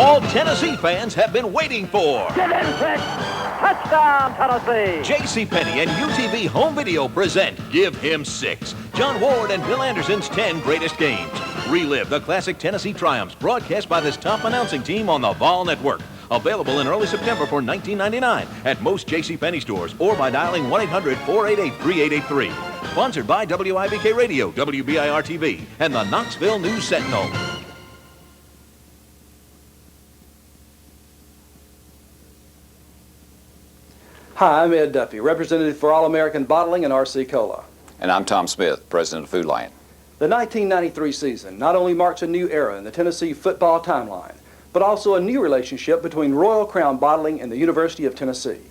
all Tennessee fans have been waiting for. Get in 6. Touchdown, Tennessee. JCPenney and UTV Home Video present Give Him 6. John Ward and Bill Anderson's 10 greatest games. Relive the classic Tennessee triumphs broadcast by this top announcing team on the Vol Network. Available in early September for $19.99 at most JCPenney stores or by dialing 1-800-488-3883. Sponsored by WIBK Radio, WBIR TV, and the Knoxville News Sentinel. Hi, I'm Ed Duffy, representative for All-American Bottling and RC Cola. And I'm Tom Smith, president of Food Lion. The 1993 season not only marks a new era in the Tennessee football timeline, but also a new relationship between Royal Crown Bottling and the University of Tennessee.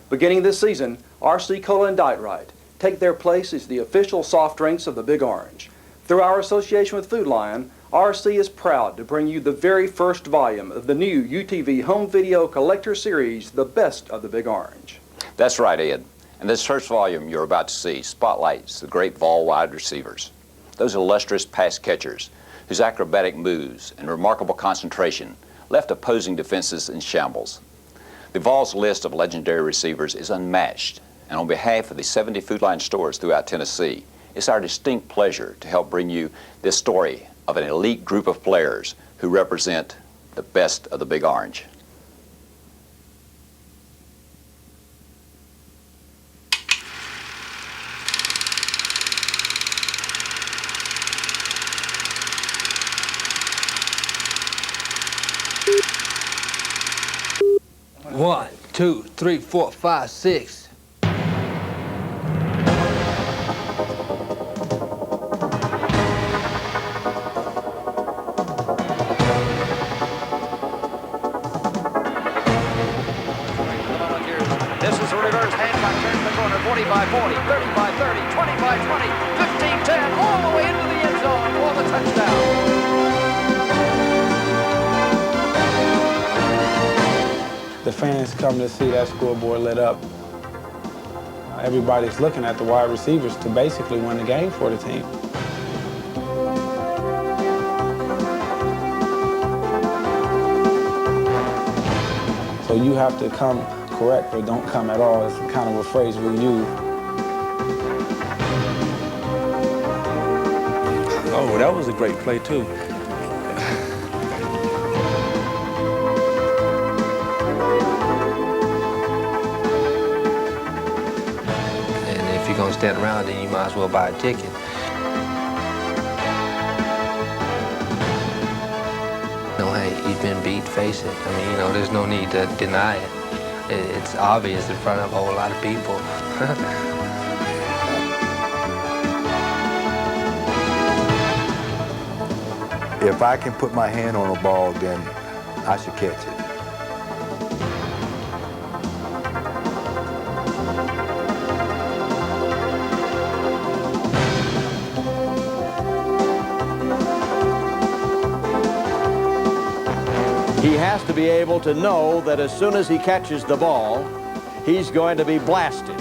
Beginning this season, RC Cola and Diet Right take their place as the official soft drinks of the Big Orange. Through our association with Food Lion, RC is proud to bring you the very first volume of the new UTV Home Video Collector Series, The Best of the Big Orange. That's right, Ed. In this first volume, you're about to see spotlights the great Vol wide receivers, those illustrious pass catchers whose acrobatic moves and remarkable concentration left opposing defenses in shambles. The Vol's list of legendary receivers is unmatched, and on behalf of the 70 Food Lion stores throughout Tennessee, it's our distinct pleasure to help bring you this story of an elite group of players who represent the best of the Big Orange. One, two, three, four, five, six. This is a reverse Hancock turns the corner, 40-by-40, 30-by-30, 20-by-20, 15-10, all the way into the end zone for the touchdown. The fans come to see that scoreboard lit up. Everybody's looking at the wide receivers to basically win the game for the team. So you have to come correct or don't come at all. It's kind of a phrase we use. Oh, that was a great play too. If you're gonna stand around, then you might as well buy a ticket. Hey, you've been beat, face it. I mean, there's no need to deny it. It's obvious in front of a whole lot of people. If I can put my hand on a ball, then I should catch it. He has to be able to know that as soon as he catches the ball, he's going to be blasted.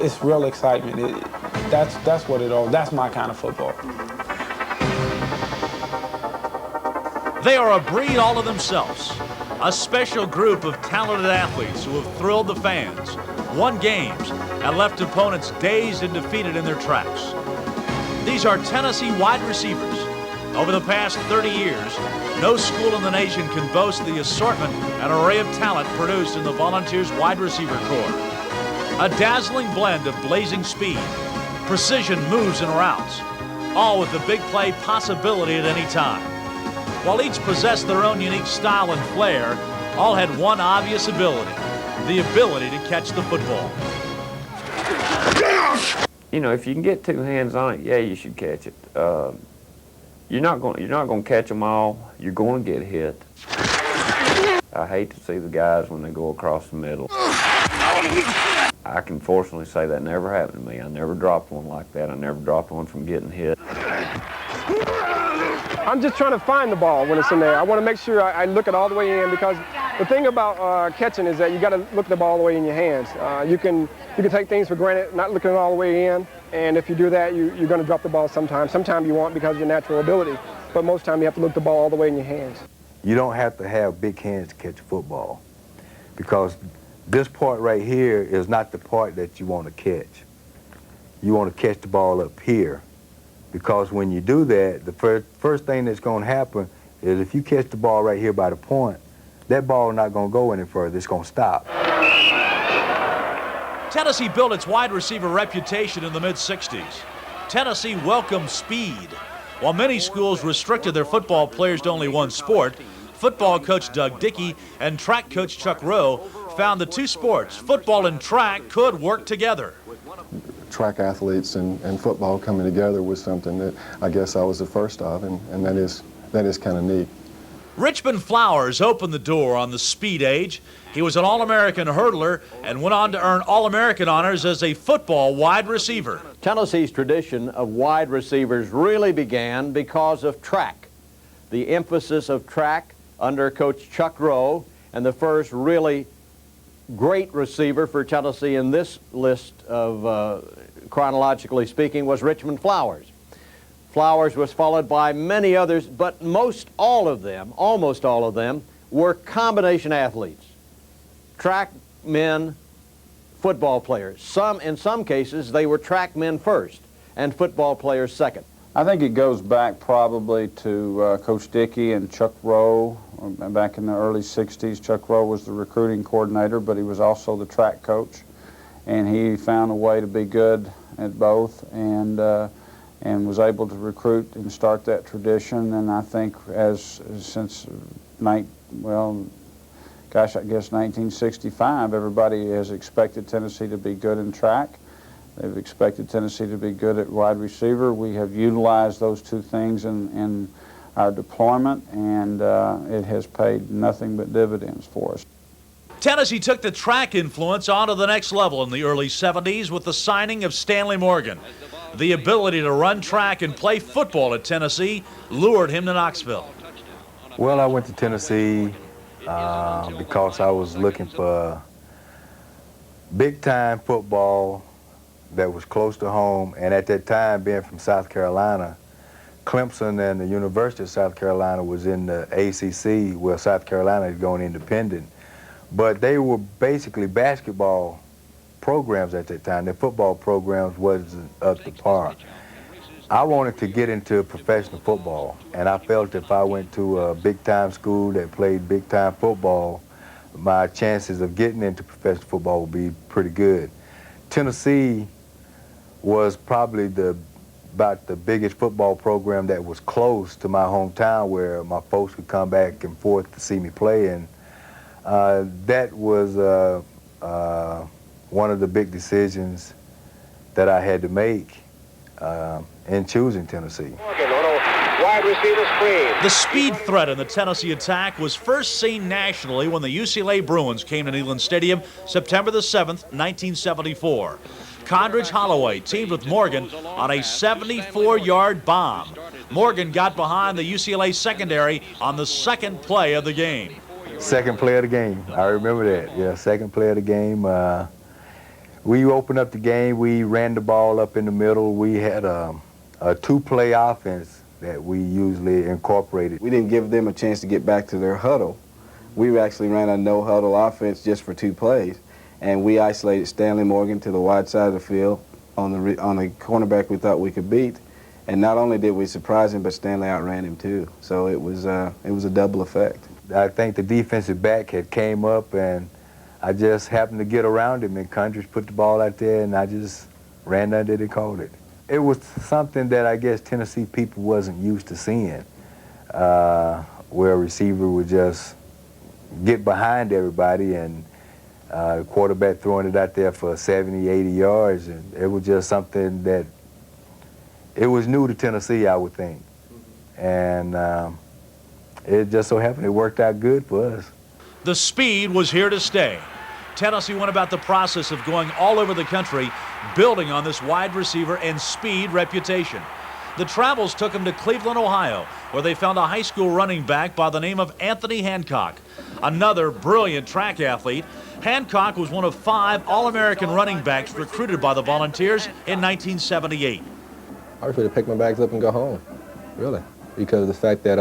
It's real excitement. That's what it all. That's my kind of football. They are a breed all of themselves, a special group of talented athletes who have thrilled the fans, won games, and left opponents dazed and defeated in their tracks. These are Tennessee wide receivers. Over the past 30 years, no school in the nation can boast the assortment and array of talent produced in the Volunteers wide receiver corps. A dazzling blend of blazing speed, precision moves and routes, all with the big play possibility at any time. While each possessed their own unique style and flair, all had one obvious ability, the ability to catch the football. you know, if you can get two hands on it, yeah, you should catch it. You're not going to catch them all. You're going to get hit. I hate to see the guys when they go across the middle. I can fortunately say that never happened to me. I never dropped one like that. I never dropped one from getting hit. I'm just trying to find the ball when it's in there. I want to make sure I look it all the way in, because the thing about catching is that you got to look the ball all the way in your hands. You can take things for granted, not looking all the way in, and if you do that, you're going to drop the ball sometimes. Sometimes you won't because of your natural ability, but most time you have to look the ball all the way in your hands. You don't have to have big hands to catch a football, because this part right here is not the part that you want to catch. You want to catch the ball up here, because when you do that, the first thing that's going to happen is if you catch the ball right here by the point, that ball is not going to go any further. It's going to stop. Tennessee built its wide receiver reputation in the mid-'60s. Tennessee welcomed speed. While many schools restricted their football players to only one sport, football coach Doug Dickey and track coach Chuck Rowe found the two sports, football and track, could work together. Track athletes and football coming together was something that I guess I was the first of, and that is kind of neat. Richmond Flowers opened the door on the speed age. He was an All-American hurdler and went on to earn All-American honors as a football wide receiver. Tennessee's tradition of wide receivers really began because of track. The emphasis of track under Coach Chuck Rowe, and the first really great receiver for Tennessee in this list of, chronologically speaking, was Richmond Flowers. Flowers was followed by many others, but almost all of them, were combination athletes. Track men, football players. In some cases, they were track men first and football players second. I think it goes back probably to Coach Dickey and Chuck Rowe. Back in the early 60s, Chuck Rowe was the recruiting coordinator, but he was also the track coach. And he found a way to be good at both, and was able to recruit and start that tradition. And I think since 1965, everybody has expected Tennessee to be good in track. They've expected Tennessee to be good at wide receiver. We have utilized those two things in our deployment, and it has paid nothing but dividends for us. Tennessee took the track influence onto the next level in the early 70s with the signing of Stanley Morgan. The ability to run track and play football at Tennessee lured him to Knoxville. Well, I went to Tennessee because I was looking for big-time football that was close to home, and at that time, being from South Carolina, Clemson and the University of South Carolina was in the ACC, where South Carolina is going independent. But they were basically basketball programs at that time. Their football programs wasn't up to par. I wanted to get into professional football, and I felt if I went to a big-time school that played big-time football, my chances of getting into professional football would be pretty good. Tennessee was probably about the biggest football program that was close to my hometown, where my folks could come back and forth to see me play, and that was one of the big decisions that I had to make in choosing Tennessee. The speed threat in the Tennessee attack was first seen nationally when the UCLA Bruins came to Neyland Stadium September the 7th, 1974. Condridge Holloway teamed with Morgan on a 74-yard bomb. Morgan got behind the UCLA secondary on the second play of the game. Second play of the game. I remember that. Yeah, second play of the game. We opened up the game. We ran the ball up in the middle. We had a two-play offense that we usually incorporated. We didn't give them a chance to get back to their huddle. We actually ran a no-huddle offense just for 2 plays, and we isolated Stanley Morgan to the wide side of the field on the cornerback we thought we could beat. And not only did we surprise him, but Stanley outran him too. So it was a double effect. I think the defensive back had came up, and I just happened to get around him, and Condridge put the ball out there, and I just ran under it and caught it. It was something that I guess Tennessee people wasn't used to seeing, where a receiver would just get behind everybody and The quarterback throwing it out there for 70, 80 yards, and it was just something that, it was new to Tennessee, I would think. And it just so happened it worked out good for us. The speed was here to stay. Tennessee went about the process of going all over the country, building on this wide receiver and speed reputation. The travels took them to Cleveland, Ohio, where they found a high school running back by the name of Anthony Hancock. Another brilliant track athlete, Hancock was one of 5 All-American running backs recruited by the Volunteers in 1978. I was ready to pick my bags up and go home, really, because of the fact that,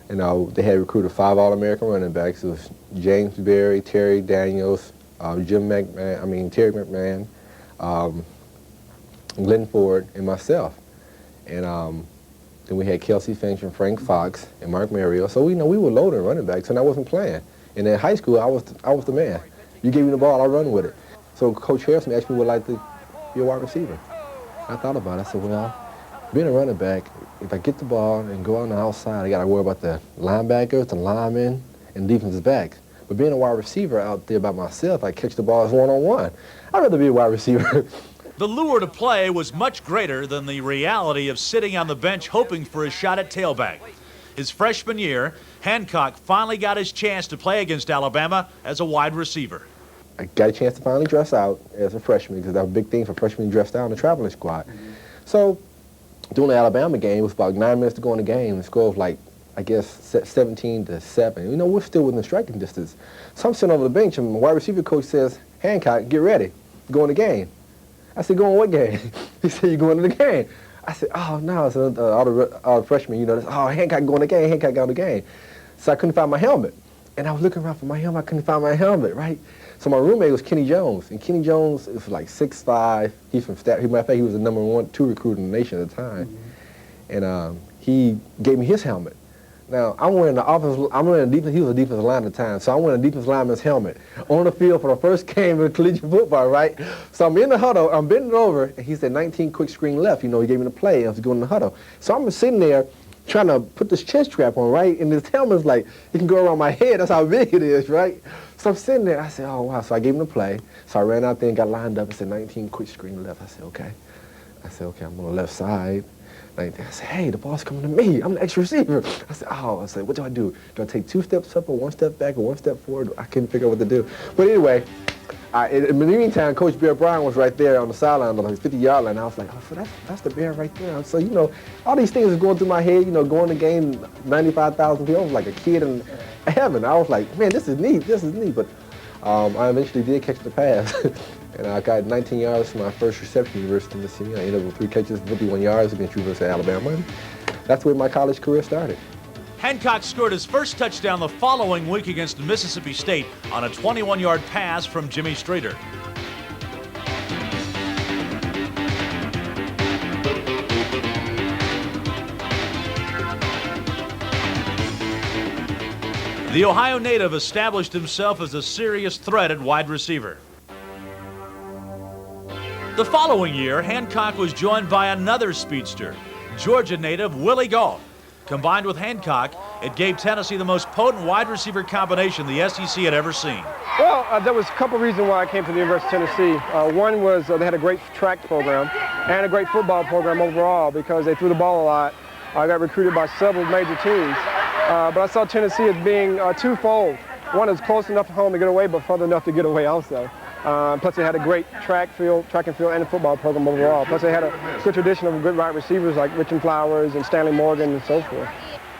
you know, they had recruited 5 All-American running backs. It was James Berry, Terry Daniels, Terry McMahon, Glenn Ford, and myself. And then we had Kelsey Finch and Frank Fox and Mark Mario. So we were loading running backs, and I wasn't playing. And in high school, I was the man. You give me the ball, I'll run with it. So Coach Harrison asked me would I like to be a wide receiver. I thought about it. I said, well, being a running back, if I get the ball and go on the outside, I got to worry about the linebackers, the linemen, and defensive backs. But being a wide receiver out there by myself, I catch the ball as one-on-one. I'd rather be a wide receiver. The lure to play was much greater than the reality of sitting on the bench hoping for a shot at tailback. His freshman year, Hancock finally got his chance to play against Alabama as a wide receiver. I got a chance to finally dress out as a freshman, because that was a big thing for freshmen to dress out in the traveling squad. So during the Alabama game, it was about 9 minutes to go in the game. The score was like, I guess, 17-7. You know, we're still within striking distance. So I'm sitting over the bench, and my wide receiver coach says, Hancock, get ready, go in the game. I said, go in what game? He said, you're going to the game. I said, oh, no. So all the freshmen, you know, oh, Hancock going to the game, Hancock going to the game. So I couldn't find my helmet. And I was looking around for my helmet. I couldn't find my helmet, right? So my roommate was Kenny Jones. And Kenny Jones is like 6'5". He's from Stafford. Matter of fact, he was the number 2 recruit in the nation at the time. And he gave me his helmet. Now, he was a defensive lineman at the time, so I'm wearing a defensive lineman's helmet on the field for the first game of collegiate football, right? So I'm in the huddle, I'm bending over, and he said 19 quick screen left. You know, he gave me the play, and I was going in the huddle. So I'm sitting there trying to put this chest strap on, right? And this helmet's like, it can go around my head. That's how big it is, right? So I'm sitting there, I said, oh, wow. So I gave him the play. So I ran out there and got lined up and said 19 quick screen left. I said, okay. I'm on the left side. I said, hey, the ball's coming to me. I'm the extra receiver. I said, what do I do? Do I take 2 steps up or 1 step back or 1 step forward? I couldn't figure out what to do. But anyway, in the meantime, Coach Bear Bryant was right there on the sideline on his 50-yard line. I was like, oh, so that's the Bear right there. So, you know, all these things are going through my head, you know, going to game, 95,000 people. I was like a kid in heaven. I was like, man, this is neat. But I eventually did catch the pass. And I got 19 yards for my first reception at University of Tennessee. I ended up with 3 catches, 51 yards against University of Alabama. And that's where my college career started. Hancock scored his first touchdown the following week against Mississippi State on a 21-yard pass from Jimmy Streeter. The Ohio native established himself as a serious threat at wide receiver. The following year, Hancock was joined by another speedster, Georgia native Willie Gault. Combined with Hancock, it gave Tennessee the most potent wide receiver combination the SEC had ever seen. Well, there was a couple reasons why I came to the University of Tennessee. One was they had a great track program and a great football program overall because they threw the ball a lot. I got recruited by several major teams. But I saw Tennessee as being twofold. One is close enough to home to get away, but further enough to get away also. Plus they had a great track and field, and a football program overall. Plus they had a good tradition of good wide receivers like Richard Flowers and Stanley Morgan and so forth.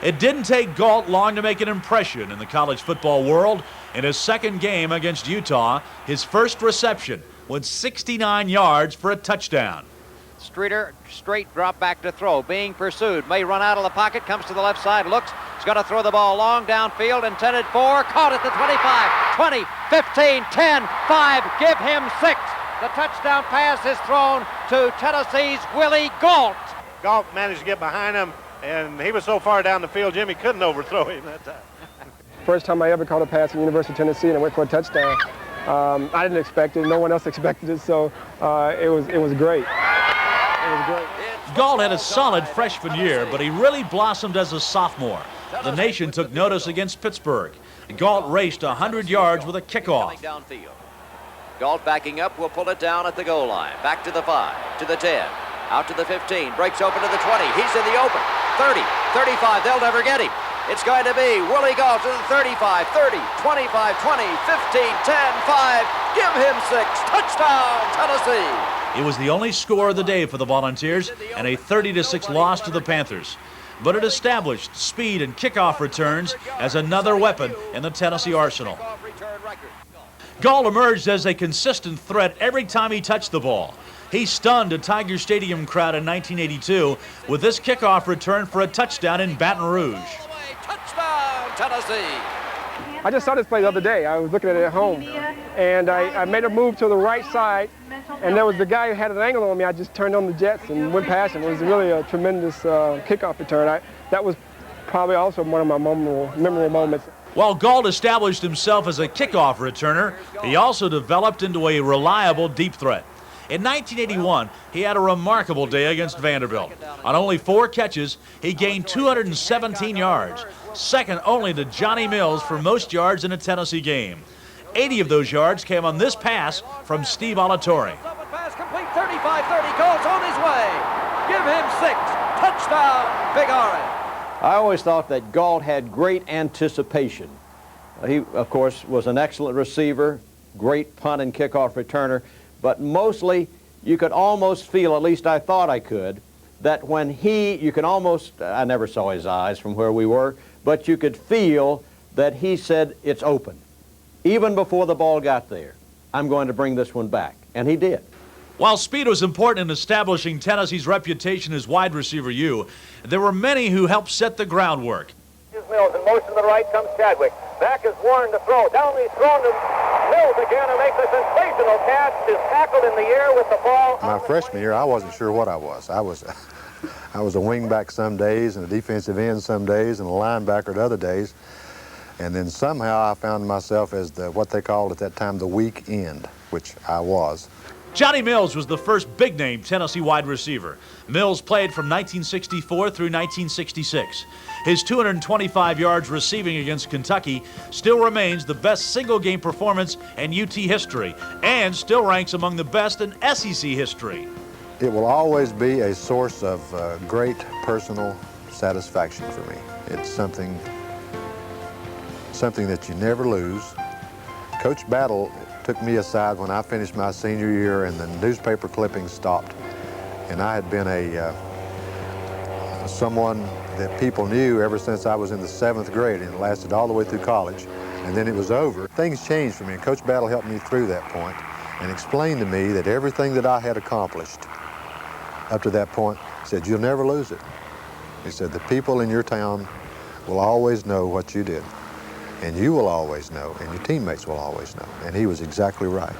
It didn't take Gault long to make an impression in the college football world. In his second game against Utah, his first reception was 69 yards for a touchdown. Streeter, straight drop back to throw, being pursued, may run out of the pocket, comes to the left side, looks, he's going to throw the ball long downfield, intended for, caught at the 25, 20, 15, 10, 5, give him 6. The touchdown pass is thrown to Tennessee's Willie Gault. Gault managed to get behind him, and he was so far down the field, Jimmy couldn't overthrow him that time. First time I ever caught a pass at the University of Tennessee, and I went for a touchdown. I didn't expect it, no one else expected it, so it was great. Gault had a solid freshman year, but he really blossomed as a sophomore. The nation took notice against Pittsburgh. Gault raced 100 yards with a kickoff. Galt backing up will pull it down at the goal line. Back to the 5, to the 10, out to the 15, breaks open to the 20. He's in the open. 30, 35, they'll never get him. It's going to be Willie Galt to the 35, 30, 25, 20, 15, 10, 5. Give him 6. Touchdown, Tennessee. It was the only score of the day for the Volunteers and a 30-6 loss to the Panthers. But it established speed and kickoff returns as another weapon in the Tennessee arsenal. Galt emerged as a consistent threat every time he touched the ball. He stunned a Tiger Stadium crowd in 1982 with this kickoff return for a touchdown in Baton Rouge. Touchdown, Tennessee. I just saw this play the other day. I was looking at it at home, and I made a move to the right side, and there was the guy who had an angle on me. I just turned on the jets and went past him. It was really a tremendous kickoff return. That was probably also one of my memorable moments. While Galt established himself as a kickoff returner, he also developed into a reliable deep threat. In 1981, he had a remarkable day against Vanderbilt. On only 4 catches, he gained 217 yards, second only to Johnny Mills for most yards in a Tennessee game. 80 of those yards came on this pass from Steve Alatorre. Pass complete, 35-30, Galt's on his way. Give him 6. Touchdown, Big Orange. I always thought that Galt had great anticipation. He, of course, was an excellent receiver, great punt and kickoff returner, but mostly you could almost feel, at least I thought I could, that when you could almost, I never saw his eyes from where we were, but you could feel that he said, it's open. Even before the ball got there, I'm going to bring this one back. And he did. While speed was important in establishing Tennessee's reputation as wide receiver U, there were many who helped set the groundwork. Mills in motion to the right comes Chadwick. Back is Warren to throw. Down he's thrown to Mills again, who makes a sensational catch. Is tackled in the air with the ball. My freshman year, I wasn't sure what I was. I was a wingback some days and a defensive end some days and a linebacker at other days. And then somehow I found myself as what they called at that time the weak end, which I was. Johnny Mills was the first big-name Tennessee wide receiver. Mills played from 1964 through 1966. His 225 yards receiving against Kentucky still remains the best single-game performance in UT history and still ranks among the best in SEC history. It will always be a source of great personal satisfaction for me. It's something that you never lose. Coach Battle took me aside when I finished my senior year and the newspaper clippings stopped. And I had been someone that people knew ever since I was in the 7th grade, and it lasted all the way through college. And then it was over. Things changed for me, and Coach Battle helped me through that point and explained to me that everything that I had accomplished up to that point, he said, you'll never lose it. He said, the people in your town will always know what you did. And you will always know, and your teammates will always know. And he was exactly right.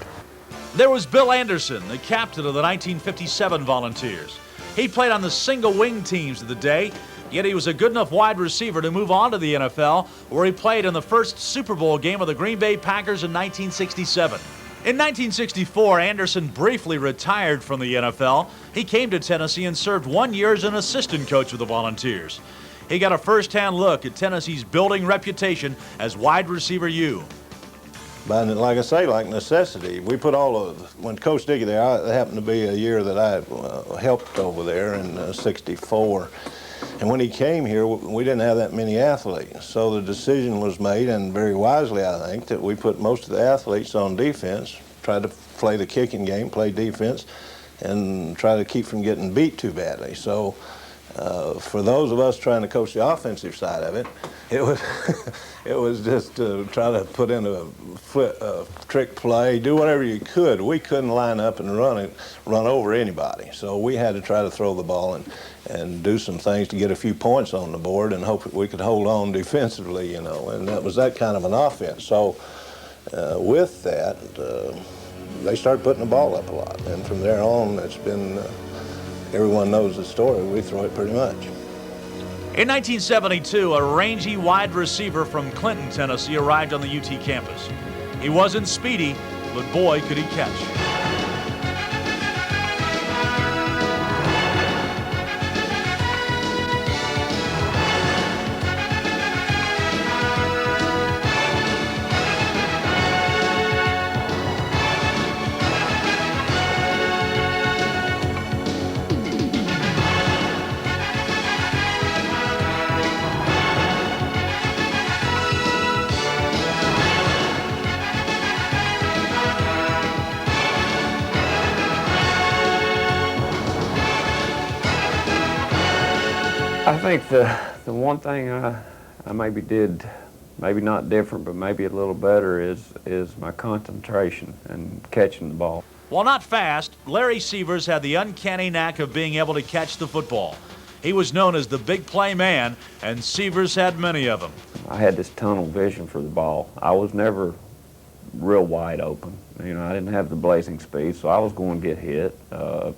There was Bill Anderson, the captain of the 1957 Volunteers. He played on the single wing teams of the day, yet he was a good enough wide receiver to move on to the NFL, where he played in the first Super Bowl game of the Green Bay Packers in 1967. In 1964, Anderson briefly retired from the NFL. He came to Tennessee and served 1 year as an assistant coach with the Volunteers. He got a first-hand look at Tennessee's building reputation as wide receiver U. But like I say, like necessity. We put when Coach Dickey there, it happened to be a year that I helped over there in '64. And when he came here, we didn't have that many athletes. So the decision was made, and very wisely, I think, that we put most of the athletes on defense, tried to play the kicking game, play defense, and try to keep from getting beat too badly. So for those of us trying to coach the offensive side of it, it was just to try to put in a trick play, do whatever you could. We couldn't line up and run over anybody. So we had to try to throw the ball and do some things to get a few points on the board and hope that we could hold on defensively, and that was that kind of an offense. So with that, they started putting the ball up a lot. And from there on, it's been, everyone knows the story. We throw it pretty much. In 1972, a rangy wide receiver from Clinton, Tennessee, arrived on the UT campus. He wasn't speedy, but boy, could he catch. I think the one thing I maybe did, maybe not different, but maybe a little better is my concentration and catching the ball. While not fast, Larry Sievers had the uncanny knack of being able to catch the football. He was known as the big play man, and Sievers had many of them. I had this tunnel vision for the ball. I was never real wide open. You know, I didn't have the blazing speed, so I was going to get hit.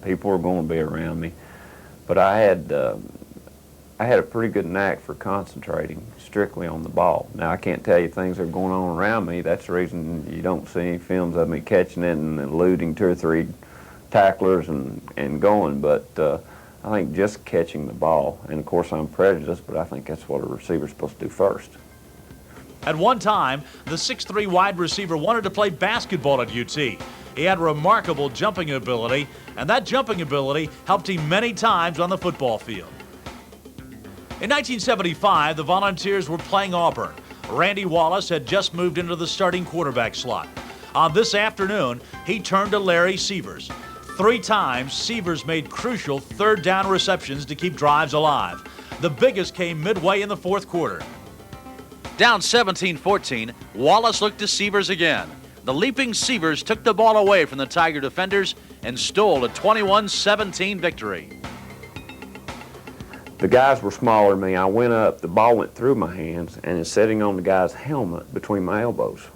People were going to be around me. But I had a pretty good knack for concentrating strictly on the ball. Now, I can't tell you things that are going on around me. That's the reason you don't see any films of me catching it and eluding 2 or 3 tacklers and going. But I think just catching the ball, and of course I'm prejudiced, but I think that's what a receiver's supposed to do first. At one time, the 6'3" wide receiver wanted to play basketball at UT. He had remarkable jumping ability, and that jumping ability helped him many times on the football field. In 1975, the Volunteers were playing Auburn. Randy Wallace had just moved into the starting quarterback slot. On this afternoon, he turned to Larry Sievers. 3 times, Sievers made crucial third down receptions to keep drives alive. The biggest came midway in the 4th quarter. Down 17-14, Wallace looked to Sievers again. The leaping Sievers took the ball away from the Tiger defenders and stole a 21-17 victory. The guys were smaller than me. I went up, the ball went through my hands, and it's sitting on the guy's helmet between my elbows.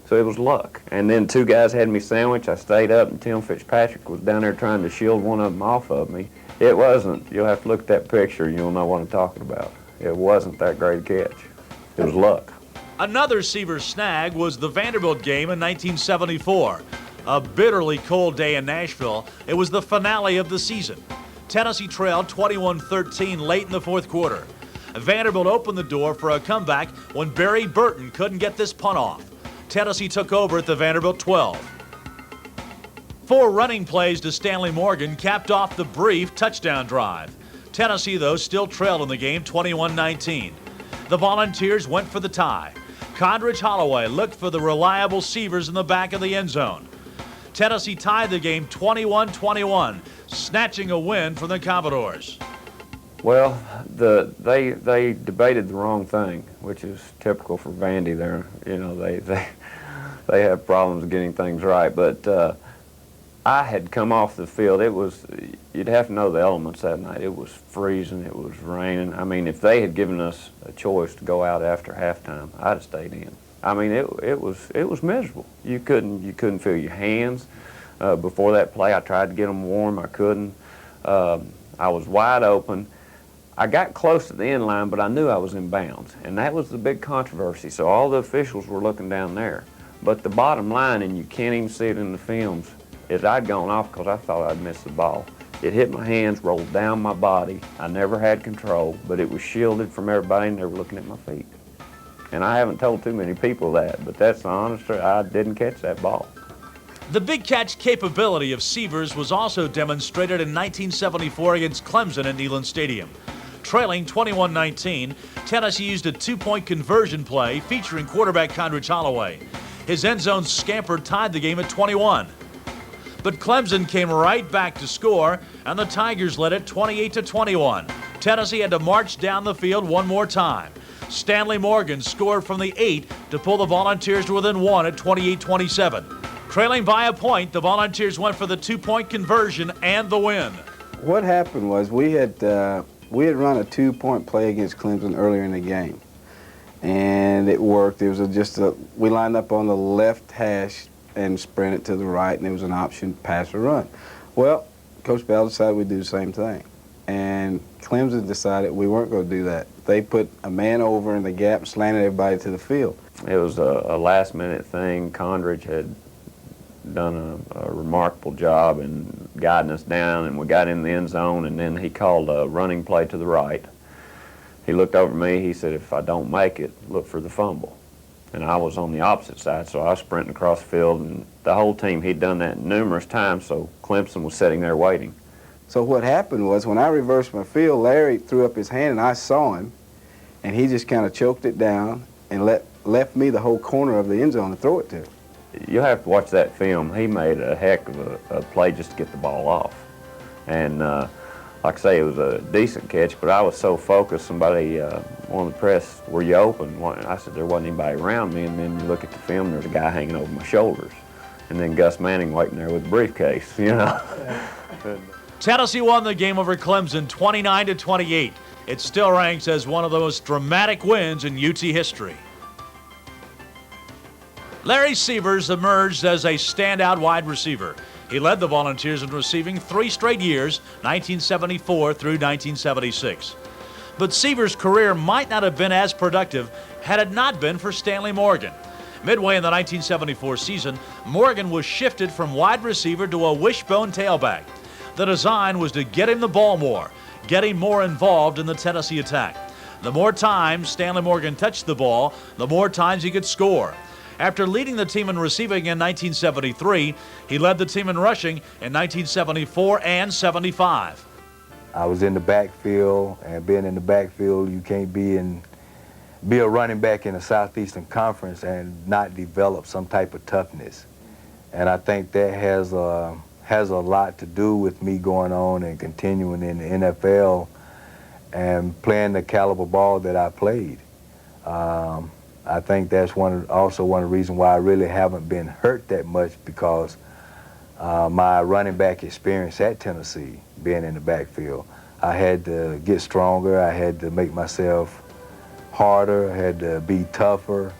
So it was luck. And then 2 guys had me sandwiched. I stayed up, and Tim Fitzpatrick was down there trying to shield one of them off of me. It wasn't, you'll have to look at that picture and you'll know what I'm talking about. It wasn't that great a catch. It was luck. Another Sievers snag was the Vanderbilt game in 1974. A bitterly cold day in Nashville. It was the finale of the season. Tennessee trailed 21-13 late in the 4th quarter. Vanderbilt opened the door for a comeback when Barry Burton couldn't get this punt off. Tennessee took over at the Vanderbilt 12. 4 running plays to Stanley Morgan capped off the brief touchdown drive. Tennessee, though, still trailed in the game 21-19. The Volunteers went for the tie. Condridge Holloway looked for the reliable Sievers in the back of the end zone. Tennessee tied the game 21-21, snatching a win from the Commodores. Well, they debated the wrong thing, which is typical for Vandy. There, you know, they have problems getting things right. But I had come off the field. It was, you'd have to know the elements that night. It was freezing. It was raining. I mean, if they had given us a choice to go out after halftime, I'd have stayed in. I mean, it was miserable. You couldn't feel your hands. Before that play, I tried to get them warm. I couldn't. I was wide open. I got close to the end line, but I knew I was in bounds, and that was the big controversy. So all the officials were looking down there. But the bottom line, and you can't even see it in the films, is I'd gone off because I thought I'd missed the ball. It hit my hands, rolled down my body. I never had control, but it was shielded from everybody, and they were looking at my feet. And I haven't told too many people that, but that's the honest truth. I didn't catch that ball. The big catch capability of Sievers was also demonstrated in 1974 against Clemson at Neyland Stadium. Trailing 21-19, Tennessee used a 2-point conversion play featuring quarterback Condridge Holloway. His end zone scamper tied the game at 21. But Clemson came right back to score, and the Tigers led it 28-21. Tennessee had to march down the field one more time. Stanley Morgan scored from the 8 to pull the Volunteers to within 1 at 28-27. Trailing by a point, the Volunteers went for the 2-point conversion and the win. What happened was we had run a 2-point play against Clemson earlier in the game, and it worked. It was we lined up on the left hash and sprinted to the right, and there was an option, pass or run. Well, Coach Bell decided we'd do the same thing, and Clemson decided we weren't going to do that. They put a man over in the gap, slanted everybody to the field. It was a last-minute thing. Condridge had done a remarkable job in guiding us down, and we got in the end zone, and then he called a running play to the right. He looked over at me, he said, if I don't make it, look for the fumble. And I was on the opposite side, so I was sprinting across the field, and the whole team, he'd done that numerous times, so Clemson was sitting there waiting. So what happened was when I reversed my field, Larry threw up his hand, and I saw him, and he just kind of choked it down and left me the whole corner of the end zone to throw it to. You'll have to watch that film. He made a heck of a play just to get the ball off. And like I say, it was a decent catch, but I was so focused. Somebody, one of the press, were you open? I said, there wasn't anybody around me, and then you look at the film, there's a guy hanging over my shoulders. And then Gus Manning waiting there with a briefcase, you know. Tennessee won the game over Clemson 29-28. It still ranks as one of the most dramatic wins in UT history. Larry Sievers emerged as a standout wide receiver. He led the Volunteers in receiving 3 straight years, 1974 through 1976. But Sievers' career might not have been as productive had it not been for Stanley Morgan. Midway in the 1974 season, Morgan was shifted from wide receiver to a wishbone tailback. The design was to get him the ball more, get him more involved in the Tennessee attack. The more times Stanley Morgan touched the ball, the more times he could score. After leading the team in receiving in 1973, he led the team in rushing in 1974 and 75. I was in the backfield, and being in the backfield, you can't be a running back in the Southeastern Conference and not develop some type of toughness. And I think that has a lot to do with me going on and continuing in the NFL and playing the caliber ball that I played. I think that's also one of the reasons why I really haven't been hurt that much, because my running back experience at Tennessee, being in the backfield, I had to get stronger, I had to make myself harder, I had to be tougher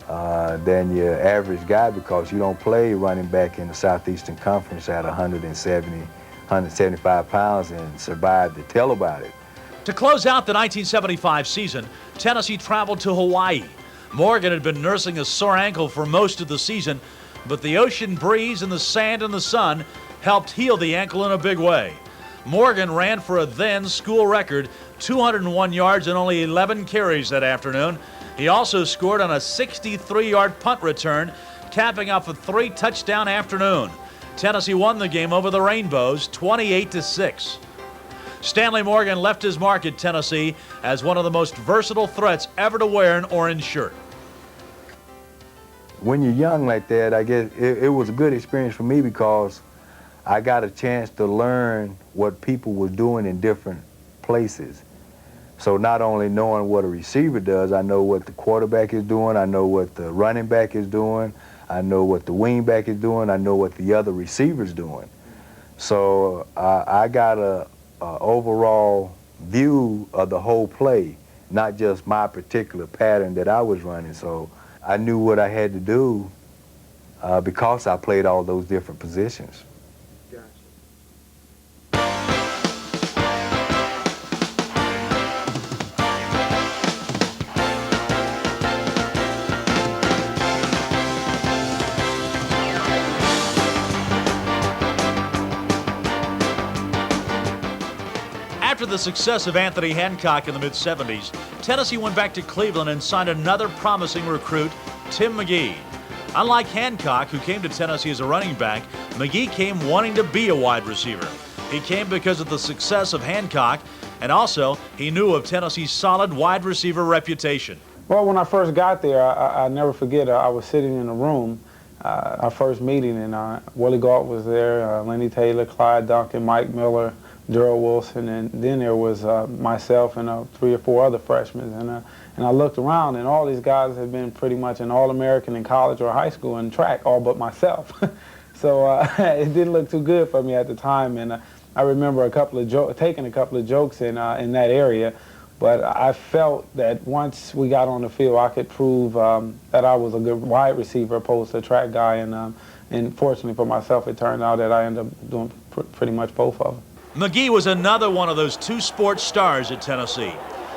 than your average guy, because you don't play running back in the Southeastern Conference at 170, 175 pounds and survive to tell about it. To close out the 1975 season, Tennessee traveled to Hawaii. Morgan had been nursing a sore ankle for most of the season, but the ocean breeze and the sand and the sun helped heal the ankle in a big way. Morgan ran for a then school record 201 yards and only 11 carries that afternoon. He also scored on a 63-yard punt return, capping off a 3-touchdown afternoon. Tennessee won the game over the Rainbows 28-6. Stanley Morgan left his mark at Tennessee as one of the most versatile threats ever to wear an orange shirt. When you're young like that, I guess it was a good experience for me, because I got a chance to learn what people were doing in different places. So not only knowing what a receiver does, I know what the quarterback is doing, I know what the running back is doing, I know what the wing back is doing, I know what the other receiver's doing. So I got a overall view of the whole play, not just my particular pattern that I was running. So I knew what I had to do because I played all those different positions. After the success of Anthony Hancock in the mid-70s, Tennessee went back to Cleveland and signed another promising recruit, Tim McGee. Unlike Hancock, who came to Tennessee as a running back, McGee came wanting to be a wide receiver. He came because of the success of Hancock, and also he knew of Tennessee's solid wide receiver reputation. Well, when I first got there, I never forget, I was sitting in a room, our first meeting, and Willie Gault was there, Lenny Taylor, Clyde Duncan, Mike Miller, Darrell Wilson, and then there was myself and 3 or 4 other freshmen. And I looked around, and all these guys had been pretty much an All-American in college or high school in track, all but myself. So it didn't look too good for me at the time. And I remember taking a couple of jokes in that area. But I felt that once we got on the field, I could prove that I was a good wide receiver opposed to a track guy. And fortunately for myself, it turned out that I ended up doing pretty much both of them. McGee was another one of those 2 sports stars at Tennessee.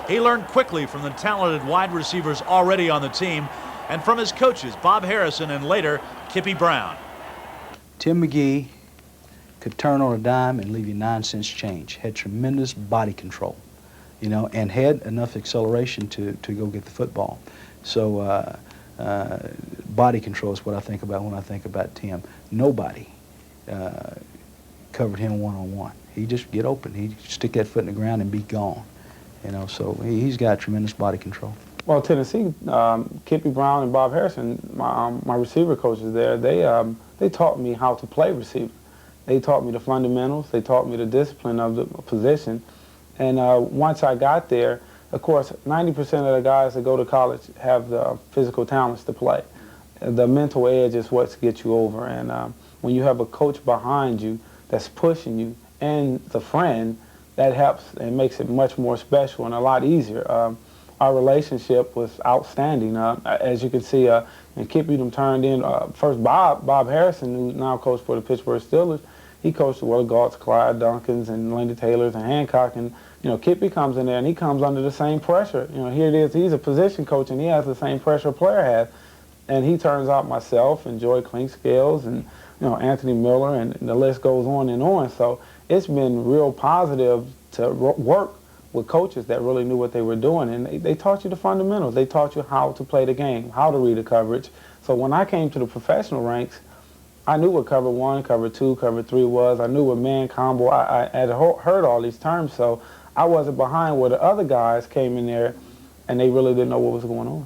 He learned quickly from the talented wide receivers already on the team and from his coaches, Bob Harrison and later, Kippy Brown. Tim McGee could turn on a dime and leave you 9 cents change. Had tremendous body control, you know, and had enough acceleration to go get the football. So body control is what I think about when I think about Tim. Nobody covered him one-on-one. He just get open. He'd stick that foot in the ground and be gone. You know, so he's got tremendous body control. Well, Tennessee, Kippy Brown and Bob Harrison, my receiver coaches there, they taught me how to play receiver. They taught me the fundamentals. They taught me the discipline of the position. And once I got there, of course, 90% of the guys that go to college have the physical talents to play. The mental edge is what gets you over. And when you have a coach behind you that's pushing you and the friend, that helps and makes it much more special and a lot easier. Our relationship was outstanding. As you can see, and Kip Edom turned in, first Bob Harrison, who now coached for the Pittsburgh Steelers, he coached the Willie Gaults, Clyde Dunkins, and Lenny Taylors, and Hancock, and Kippy comes in there and he comes under the same pressure. Here it is, he's a position coach and he has the same pressure a player has. And he turns out myself and Joey Clinkscales and Anthony Miller, and the list goes on and on. So it's been real positive to work with coaches that really knew what they were doing, and they taught you the fundamentals. They taught you how to play the game, how to read the coverage. So when I came to the professional ranks, I knew what cover 1, cover 2, cover 3 was. I knew what man combo. I had heard all these terms, so I wasn't behind where the other guys came in there and they really didn't know what was going on.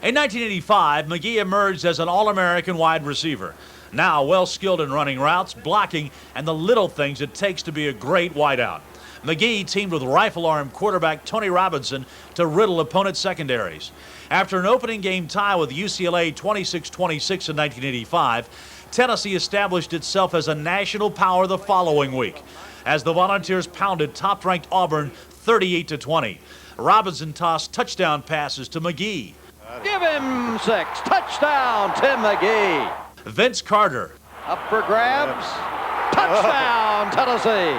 In 1985, McGee emerged as an All-American wide receiver. Now well-skilled in running routes, blocking, and the little things it takes to be a great wideout. McGee teamed with rifle-arm quarterback Tony Robinson to riddle opponent secondaries. After an opening game tie with UCLA 26-26 in 1985, Tennessee established itself as a national power the following week, as the Volunteers pounded top-ranked Auburn 38-20. Robinson tossed touchdown passes to McGee. Give him 6. Touchdown, Tim McGee. Vince Carter. Up for grabs. Touchdown, Tennessee.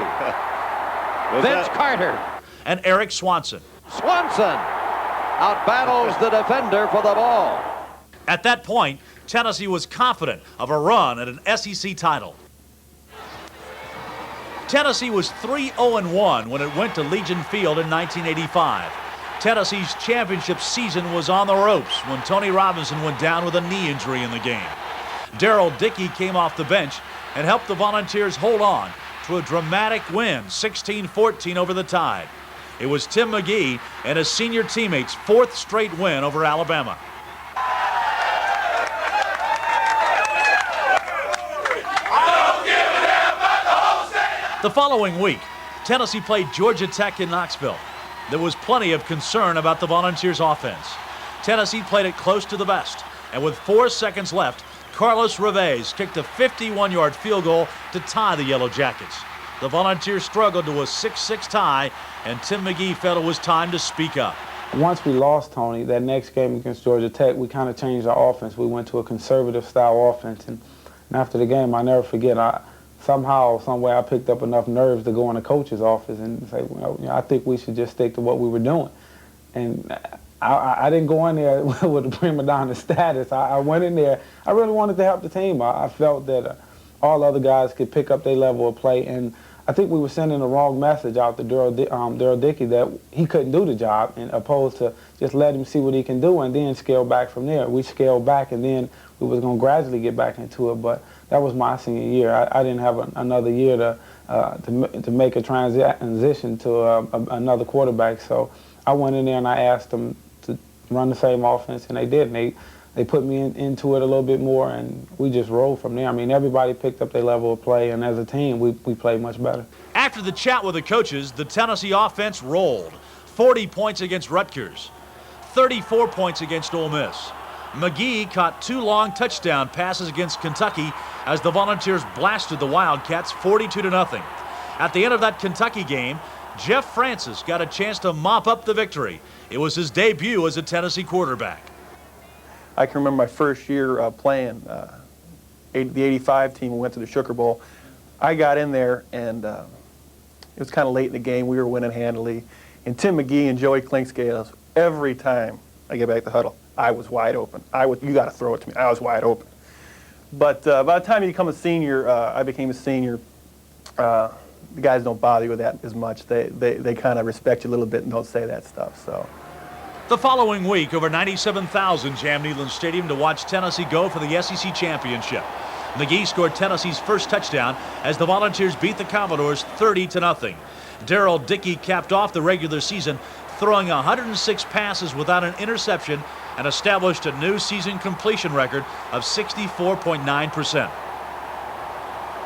Vince Carter. And Eric Swanson. Swanson outbattles the defender for the ball. At that point, Tennessee was confident of a run at an SEC title. Tennessee was 3-0-1 when it went to Legion Field in 1985. Tennessee's championship season was on the ropes when Tony Robinson went down with a knee injury in the game. Darrell Dickey came off the bench and helped the Volunteers hold on to a dramatic win, 16-14 over the Tide. It was Tim McGee and his senior teammates' 4th straight win over Alabama. The following week, Tennessee played Georgia Tech in Knoxville. There was plenty of concern about the Volunteers' offense. Tennessee played it close to the vest, and with 4 seconds left, Carlos Revés kicked a 51-yard field goal to tie the Yellow Jackets. The Volunteers struggled to a 6-6 tie, and Tim McGee felt it was time to speak up. Once we lost Tony, that next game against Georgia Tech, we kind of changed our offense. We went to a conservative-style offense, and after the game, I never forget, somehow, some way, I picked up enough nerves to go in the coach's office and say, I think we should just stick to what we were doing. And I didn't go in there with a prima donna status. I went in there, I really wanted to help the team. I felt that all other guys could pick up their level of play, and I think we were sending the wrong message out to Darrell Dickey that he couldn't do the job, and opposed to just let him see what he can do and then scale back from there. We scaled back, and then we was going to gradually get back into it, but that was my senior year. I didn't have another year to make a transition to another quarterback, so I went in there and I asked them to run the same offense, and they did. And they put me into it a little bit more, and we just rolled from there. I mean, everybody picked up their level of play, and as a team, we played much better. After the chat with the coaches, the Tennessee offense rolled. 40 points against Rutgers, 34 points against Ole Miss. McGee caught 2 long touchdown passes against Kentucky as the Volunteers blasted the Wildcats 42-0. At the end of that Kentucky game, Jeff Francis got a chance to mop up the victory. It was his debut as a Tennessee quarterback. I can remember my first year playing the 85 team. We went to the Sugar Bowl. I got in there, and it was kind of late in the game. We were winning handily. And Tim McGee and Joey Clinkscales, every time I get back to the huddle, I was wide open. You got to throw it to me. I was wide open. But by the time you become a senior, I became a senior. The guys don't bother you with that as much. They kind of respect you a little bit and don't say that stuff. So. The following week, over 97,000 jammed Neyland Stadium to watch Tennessee go for the SEC championship. McGee scored Tennessee's first touchdown as the Volunteers beat the Commodores 30-0. Darrell Dickey capped off the regular season, throwing 106 passes without an interception, and established a new season completion record of 64.9%.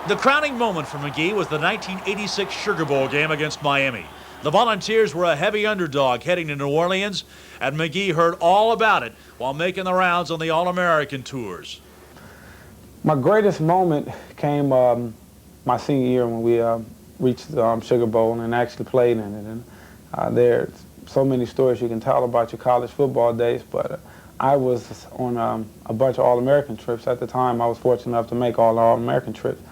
The crowning moment for McGee was the 1986 Sugar Bowl game against Miami. The Volunteers were a heavy underdog heading to New Orleans, and McGee heard all about it while making the rounds on the All-American tours. My greatest moment came my senior year when we reached the Sugar Bowl and actually played in it. And there's so many stories you can tell about your college football days, but I was on a bunch of All-American trips. At the time, I was fortunate enough to make all All-American trips.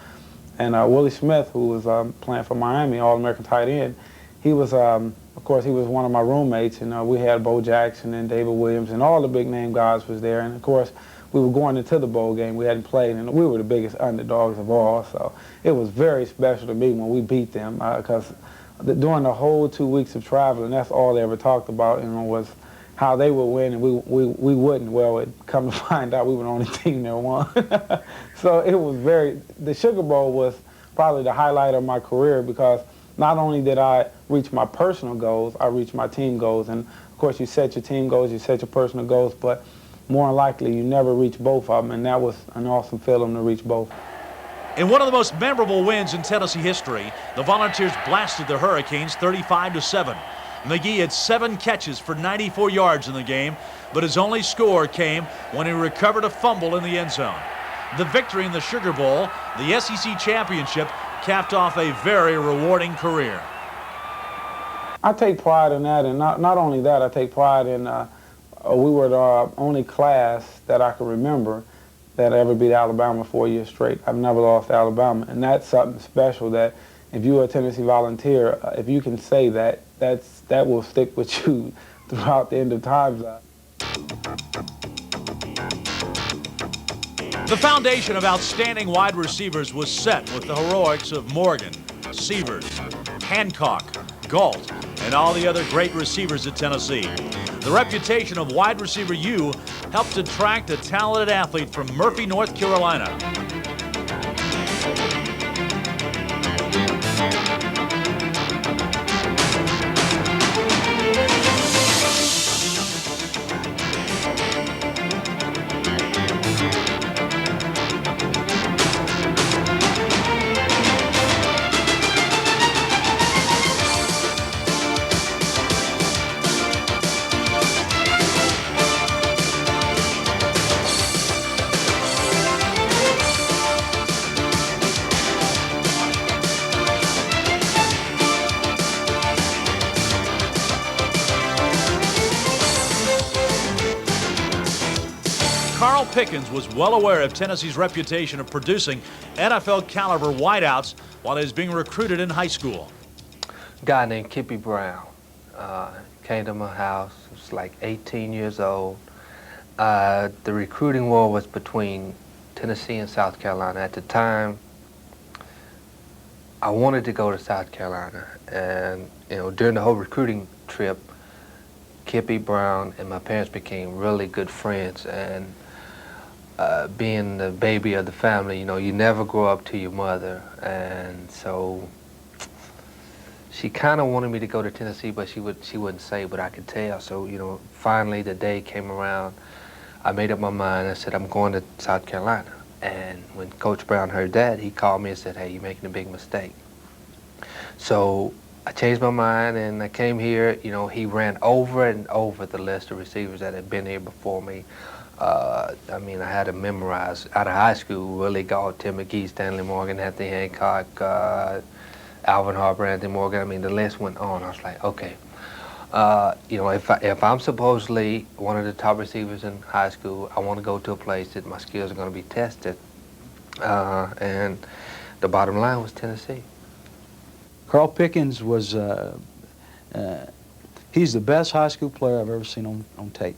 And Willie Smith, who was playing for Miami, All-American tight end, he was, of course, he was one of my roommates, and we had Bo Jackson and David Williams, and all the big-name guys was there. And, of course, we were going into the bowl game. We hadn't played, and we were the biggest underdogs of all. So it was very special to me when we beat them, because during the whole 2 weeks of traveling, that's all they ever talked about, was how they would win and we wouldn't. Well, it come to find out we were the only team that won. So it was the Sugar Bowl was probably the highlight of my career, because not only did I reach my personal goals, I reached my team goals. And of course, you set your team goals, you set your personal goals, but more than likely you never reach both of them, and that was an awesome feeling to reach both. In one of the most memorable wins in Tennessee history, the Volunteers blasted the Hurricanes 35-7. McGee had 7 catches for 94 yards in the game, but his only score came when he recovered a fumble in the end zone. The victory in the Sugar Bowl, the SEC championship, capped off a very rewarding career. I take pride in that, and not only that, I take pride in we were the only class that I can remember that ever beat Alabama 4 years straight. I've never lost to Alabama, and that's something special that if you're a Tennessee Volunteer, if you can say that, that will stick with you throughout the end of times. The foundation of outstanding wide receivers was set with the heroics of Morgan, Severs, Hancock, Galt, and all the other great receivers at Tennessee. The reputation of wide receiver U helped attract a talented athlete from Murphy, North Carolina. Carl Pickens was well aware of Tennessee's reputation of producing NFL-caliber wideouts while he was being recruited in high school. A guy named Kippy Brown came to my house. He was like 18 years old. The recruiting war was between Tennessee and South Carolina. At the time, I wanted to go to South Carolina, and during the whole recruiting trip, Kippy Brown and my parents became really good friends. And being the baby of the family, you never grow up to your mother, and so she kind of wanted me to go to Tennessee, but she wouldn't say, but I could tell. So finally the day came around. I made up my mind. I said, I'm going to South Carolina. And when Coach Brown heard that, he called me and said, hey, you're making a big mistake. So I changed my mind, and I came here. He ran over and over the list of receivers that had been here before me. I mean, I had to memorize out of high school: Willie Galt, Tim McGee, Stanley Morgan, Anthony Hancock, Alvin Harper, Anthony Morgan. I mean, the list went on. I was like, okay, if I'm supposedly one of the top receivers in high school, I want to go to a place that my skills are going to be tested. And the bottom line was Tennessee. Carl Pickens was, he's the best high school player I've ever seen on tape.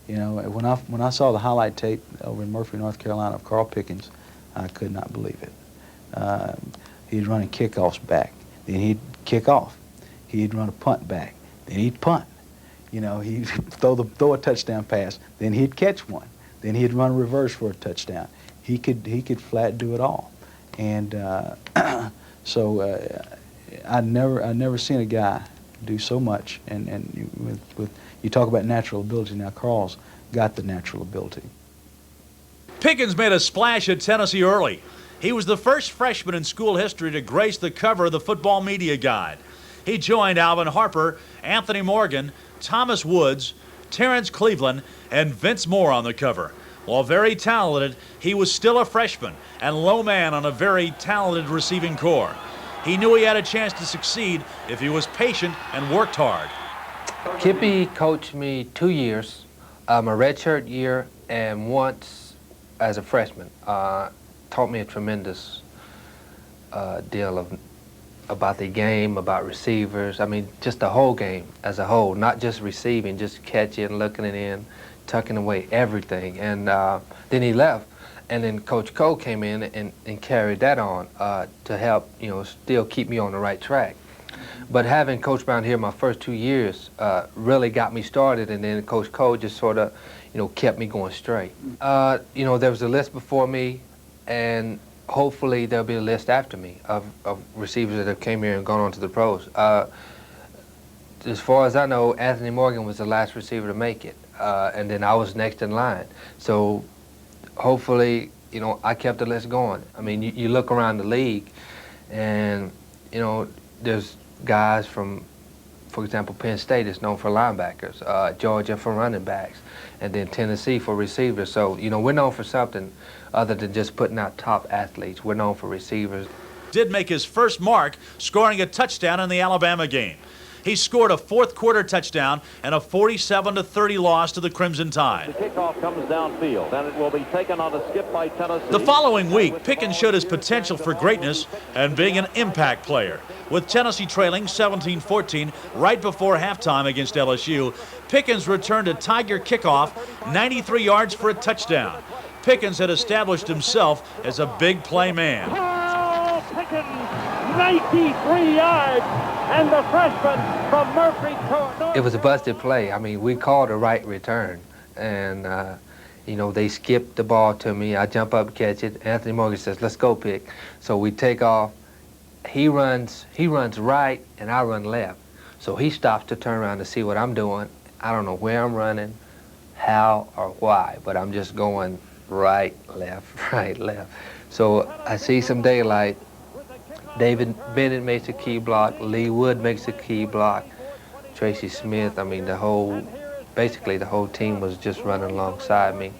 When I saw the highlight tape over in Murphy, North Carolina of Carl Pickens, I could not believe it. He'd run kickoffs back, then he'd kick off. He'd run a punt back, then he'd punt. He'd throw a touchdown pass, then he'd catch one, then he'd run reverse for a touchdown. He could flat do it all, and so I'd never seen a guy do so much. And with you talk about natural ability. Now Carl's got the natural ability. Pickens made a splash at Tennessee early. He was the first freshman in school history to grace the cover of the Football Media Guide. He joined Alvin Harper, Anthony Morgan, Thomas Woods, Terrence Cleveland, and Vince Moore on the cover. While very talented, he was still a freshman and low man on a very talented receiving corps. He knew he had a chance to succeed if he was patient and worked hard. Kippy coached me 2 years, my redshirt year, and once as a freshman. Taught me a tremendous deal about the game, about receivers. I mean, just the whole game as a whole, not just receiving, just catching, looking it in, tucking away, everything. And then he left, and then Coach Cole came in and carried that on to help, still keep me on the right track. But having Coach Brown here my first 2 years really got me started, and then Coach Cole just sort of, kept me going straight. There was a list before me, and hopefully there'll be a list after me of receivers that have came here and gone on to the pros. As far as I know, Anthony Morgan was the last receiver to make it, and then I was next in line. So hopefully, I kept the list going. I mean, you look around the league, and, there's guys from, for example, Penn State is known for linebackers, Georgia for running backs, and then Tennessee for receivers. So, we're known for something other than just putting out top athletes. We're known for receivers. Did make his first mark, scoring a touchdown in the Alabama game. He scored a fourth-quarter touchdown and a 47-30 loss to the Crimson Tide. The kickoff comes downfield, and it will be taken on a skip by Tennessee. The following week, Pickens showed his potential for greatness and being an impact player. With Tennessee trailing 17-14 right before halftime against LSU, Pickens returned a Tiger kickoff 93 yards for a touchdown. Pickens had established himself as a big play man. Oh, Pickens, 93 yards, and the freshman from Murfreesboro. It was a busted play. I mean, we called a right return, and they skipped the ball to me. I jump up, catch it. Anthony Morgan says, "Let's go, Pick." So we take off. He runs right, and I run left. So he stops to turn around to see what I'm doing. I don't know where I'm running, how or why, but I'm just going right, left, right, left. So I see some daylight. David Bennett makes a key block. Lee Wood makes a key block. Tracy Smith, I mean, basically the whole team was just running alongside me.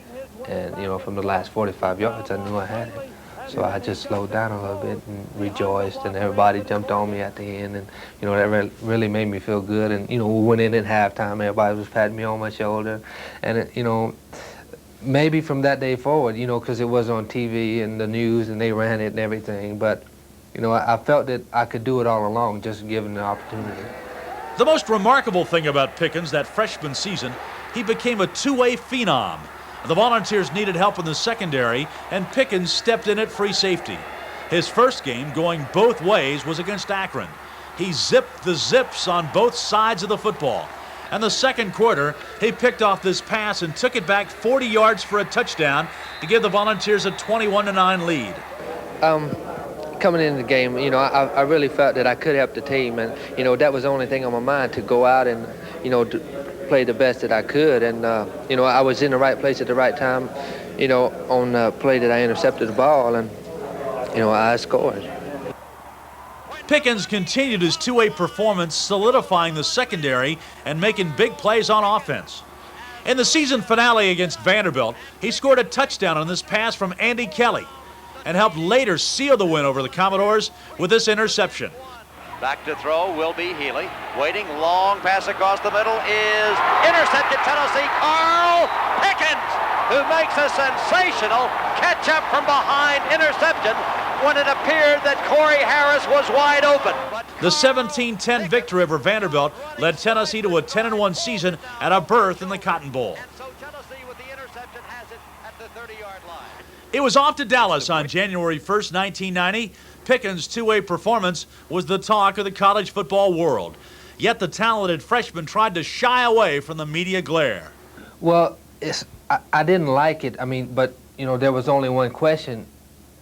And, from the last 45 yards, I knew I had it. So I just slowed down a little bit and rejoiced, and everybody jumped on me at the end. And, that really made me feel good. And, we went in at halftime. Everybody was patting me on my shoulder. And, maybe from that day forward, because it was on TV and the news and they ran it and everything. But, I felt that I could do it all along, just given the opportunity. The most remarkable thing about Pickens that freshman season, he became a two-way phenom. The Volunteers needed help in the secondary, and Pickens stepped in at free safety. His first game, going both ways, was against Akron. He zipped the zips on both sides of the football. And the second quarter, he picked off this pass and took it back 40 yards for a touchdown to give the Volunteers a 21-9 lead. Coming into the game, I really felt that I could help the team, and that was the only thing on my mind, to go out and to play the best that I could. And I was in the right place at the right time, on the play that I intercepted the ball, and I scored. Pickens continued his two-way performance, solidifying the secondary and making big plays on offense. In the season finale against Vanderbilt, he scored a touchdown on this pass from Andy Kelly and helped later seal the win over the Commodores with this interception. Back to throw will be Healy. Waiting, long pass across the middle is intercepted. Tennessee, Carl Pickens, who makes a sensational catch-up from behind interception when it appeared that Corey Harris was wide open. The 17-10 victory over Vanderbilt led Tennessee to a 10-1 season and a berth in the Cotton Bowl. It was off to Dallas on January 1st, 1990. Pickens' two-way performance was the talk of the college football world. Yet the talented freshman tried to shy away from the media glare. Well, I didn't like it. I mean, but, there was only one question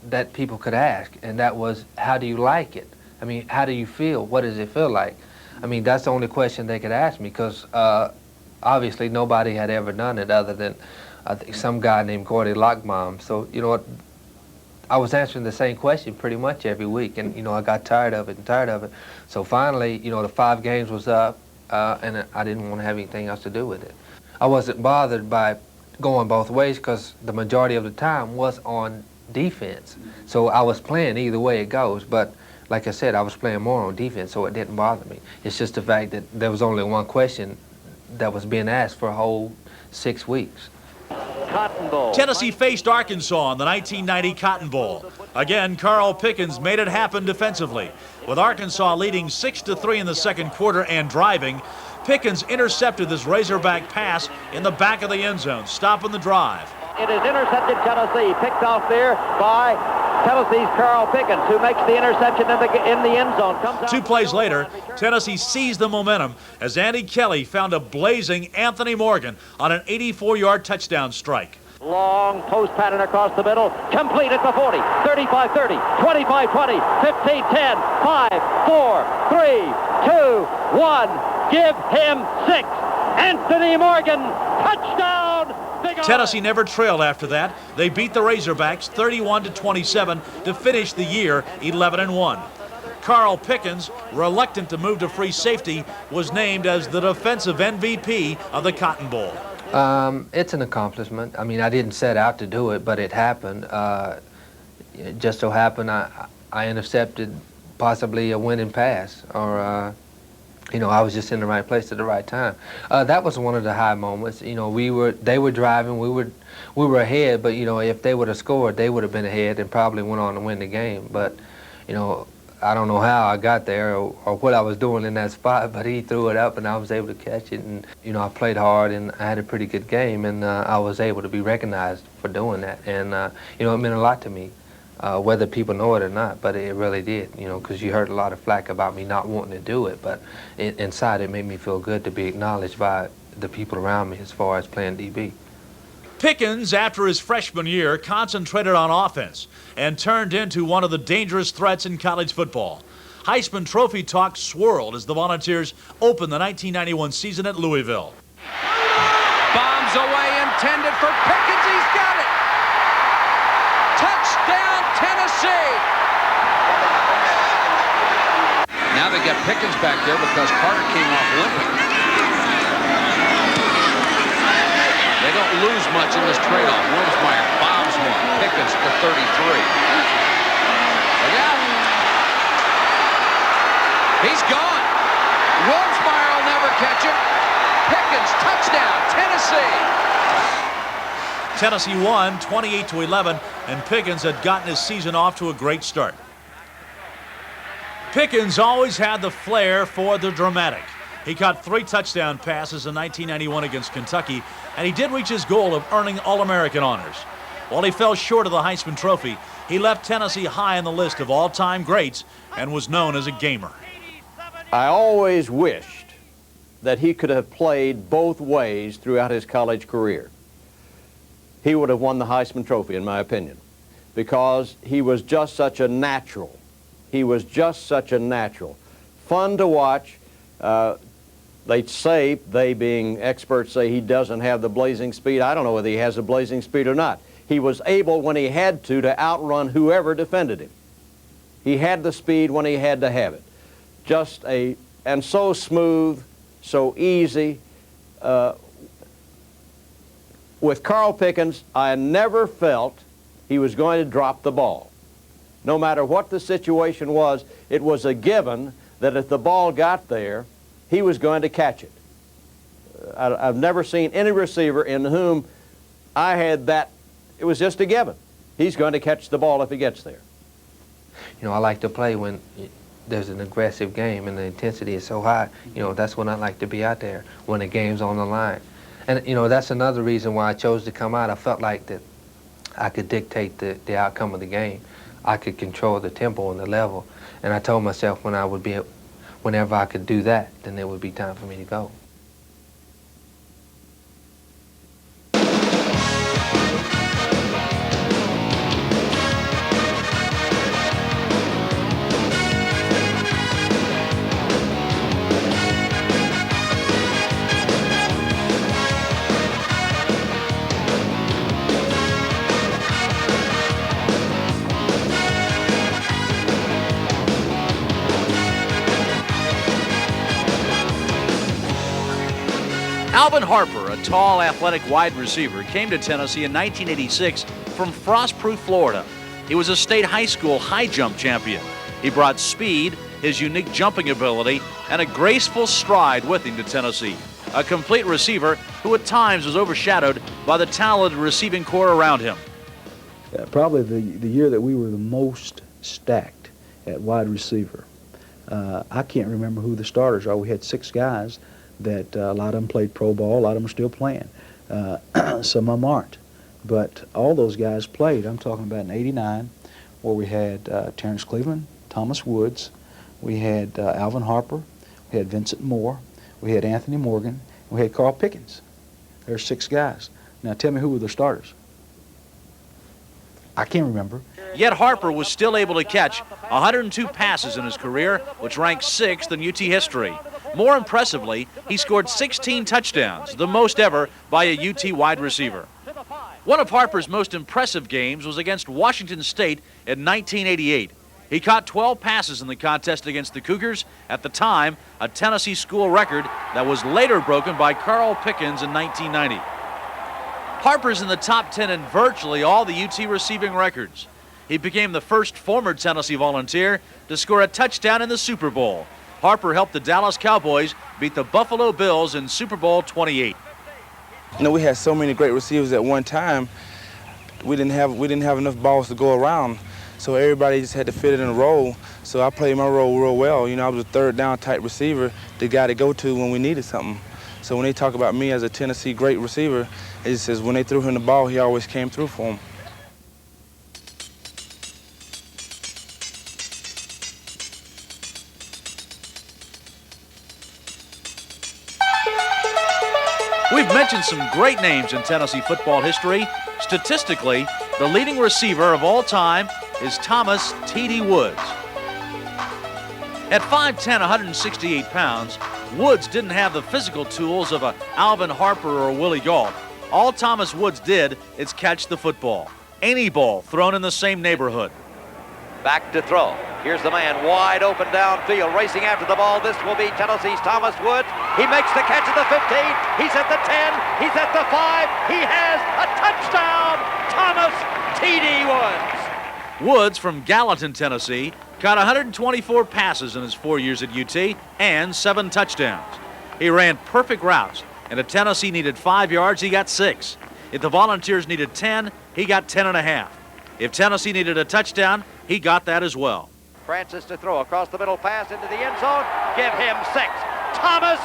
that people could ask, and that was, how do you like it? I mean, how do you feel? What does it feel like? I mean, that's the only question they could ask me, because obviously nobody had ever done it other than, I think, some guy named Gordy Lockbaum. So, I was answering the same question pretty much every week, and, you know, I got tired of it. So finally, you know, the 5 games was up, and I didn't want to have anything else to do with it. I wasn't bothered by going both ways because the majority of the time was on defense. So I was playing either way it goes, but like I said, I was playing more on defense, so it didn't bother me. It's just the fact that there was only one question that was being asked for a whole 6 weeks. Cotton Bowl. Tennessee faced Arkansas in the 1990 Cotton Bowl. Again, Carl Pickens made it happen defensively. With Arkansas leading 6-3 in the second quarter and driving, Pickens intercepted this Razorback pass in the back of the end zone, stopping the drive. It is intercepted Tennessee, picked off there by Tennessee's Carl Pickens, who makes the interception in the end zone. Comes 2 plays later, Tennessee seized the momentum as Andy Kelly found a blazing Anthony Morgan on an 84-yard touchdown strike. Long post pattern across the middle, complete at the 40, 35-30, 25-20, 15-10, 5, 4, 3, 2, 1. Give him 6. Anthony Morgan, touchdown! Tennessee never trailed after that. They beat the Razorbacks 31-27 to finish the year 11-1. Carl Pickens, reluctant to move to free safety, was named as the defensive MVP of the Cotton Bowl. It's an accomplishment. I mean, I didn't set out to do it, but it happened. It just so happened I intercepted possibly a winning pass, or you know, I was just in the right place at the right time. That was one of the high moments. You know, they were driving, we were ahead, but you know, if they would have scored, they would have been ahead and probably went on to win the game. But you know, I don't know how I got there or what I was doing in that spot, but he threw it up and I was able to catch it. And you know, I played hard and I had a pretty good game, and I was able to be recognized for doing that. And you know, it meant a lot to me. Whether people know it or not, but it really did, you know, because you heard a lot of flack about me not wanting to do it, but inside it made me feel good to be acknowledged by the people around me as far as playing DB. Pickens, after his freshman year, concentrated on offense and turned into one of the dangerous threats in college football. Heisman Trophy talk swirled as the Volunteers opened the 1991 season at Louisville. Bombs away, intended for Pickens. He's got it. Touchdown, Tennessee. Now they got Pickens back there because Carter came off limping. They don't lose much in this trade-off. Wilmsmeyer bombs one. Pickens to 33. Look out. He's gone. Wilmsmeyer will never catch him. Pickens, touchdown, Tennessee. Tennessee won 28-11, and Pickens had gotten his season off to a great start. Pickens always had the flair for the dramatic. He caught 3 touchdown passes in 1991 against Kentucky, and he did reach his goal of earning All-American honors. While he fell short of the Heisman Trophy, he left Tennessee high on the list of all-time greats and was known as a gamer. I always wished that he could have played both ways throughout his college career. He would have won the Heisman Trophy, in my opinion, because he was just such a natural. He was just such a natural. Fun to watch. They being experts, say he doesn't have the blazing speed. I don't know whether he has the blazing speed or not. He was able, when he had to outrun whoever defended him. He had the speed when he had to have it. And so smooth, so easy. With Carl Pickens, I never felt he was going to drop the ball. No matter what the situation was, it was a given that if the ball got there, he was going to catch it. I've never seen any receiver in whom I had that. It was just a given. He's going to catch the ball if he gets there. You know, I like to play when there's an aggressive game and the intensity is so high. You know, that's when I like to be out there, when the game's on the line. And, you know, that's another reason why I chose to come out. I felt like that I could dictate the outcome of the game. I could control the tempo and the level. And I told myself whenever I could do that, then it would be time for me to go. Alvin Harper, a tall, athletic wide receiver, came to Tennessee in 1986 from Frostproof, Florida. He was a state high school high jump champion. He brought speed, his unique jumping ability, and a graceful stride with him to Tennessee. A complete receiver who at times was overshadowed by the talented receiving corps around him. Probably the year that we were the most stacked at wide receiver. I can't remember who the starters are. We had 6 guys that a lot of them played pro ball, a lot of them are still playing. Some of them aren't. But all those guys played. I'm talking about in '89, where we had Terrence Cleveland, Thomas Woods, we had Alvin Harper, we had Vincent Moore, we had Anthony Morgan, and we had Carl Pickens. There's 6 guys. Now tell me who were the starters. I can't remember. Yet Harper was still able to catch 102 passes in his career, which ranks 6th in UT history. More impressively, he scored 16 touchdowns, the most ever by a UT wide receiver. One of Harper's most impressive games was against Washington State in 1988. He caught 12 passes in the contest against the Cougars, at the time a Tennessee school record that was later broken by Carl Pickens in 1990. Harper's in the top 10 in virtually all the UT receiving records. He became the first former Tennessee Volunteer to score a touchdown in the Super Bowl. Harper helped the Dallas Cowboys beat the Buffalo Bills in Super Bowl 28. You know, we had so many great receivers at one time. We didn't have enough balls to go around, so everybody just had to fit it in a role. So I played my role real well. You know, I was a third down type receiver, the guy to go to when we needed something. So when they talk about me as a Tennessee great receiver, it just says when they threw him the ball, he always came through for them. We've mentioned some great names in Tennessee football history. Statistically, the leading receiver of all time is Thomas T.D. Woods. At 5'10", 168 pounds, Woods didn't have the physical tools of a Alvin Harper or Willie Gault. All Thomas Woods did is catch the football. Any ball thrown in the same neighborhood. Back to throw. Here's the man wide open downfield, racing after the ball. This will be Tennessee's Thomas Woods. He makes the catch at the 15. He's at the 10. He's at the 5. He has a touchdown. Thomas T.D. Woods. Woods from Gallatin, Tennessee, caught 124 passes in his 4 years at UT and 7 touchdowns. He ran perfect routes, and if Tennessee needed 5 yards, he got 6. If the Volunteers needed 10, he got 10.5. If Tennessee needed a touchdown, he got that as well. Francis to throw across the middle pass into the end zone. Give him 6. Thomas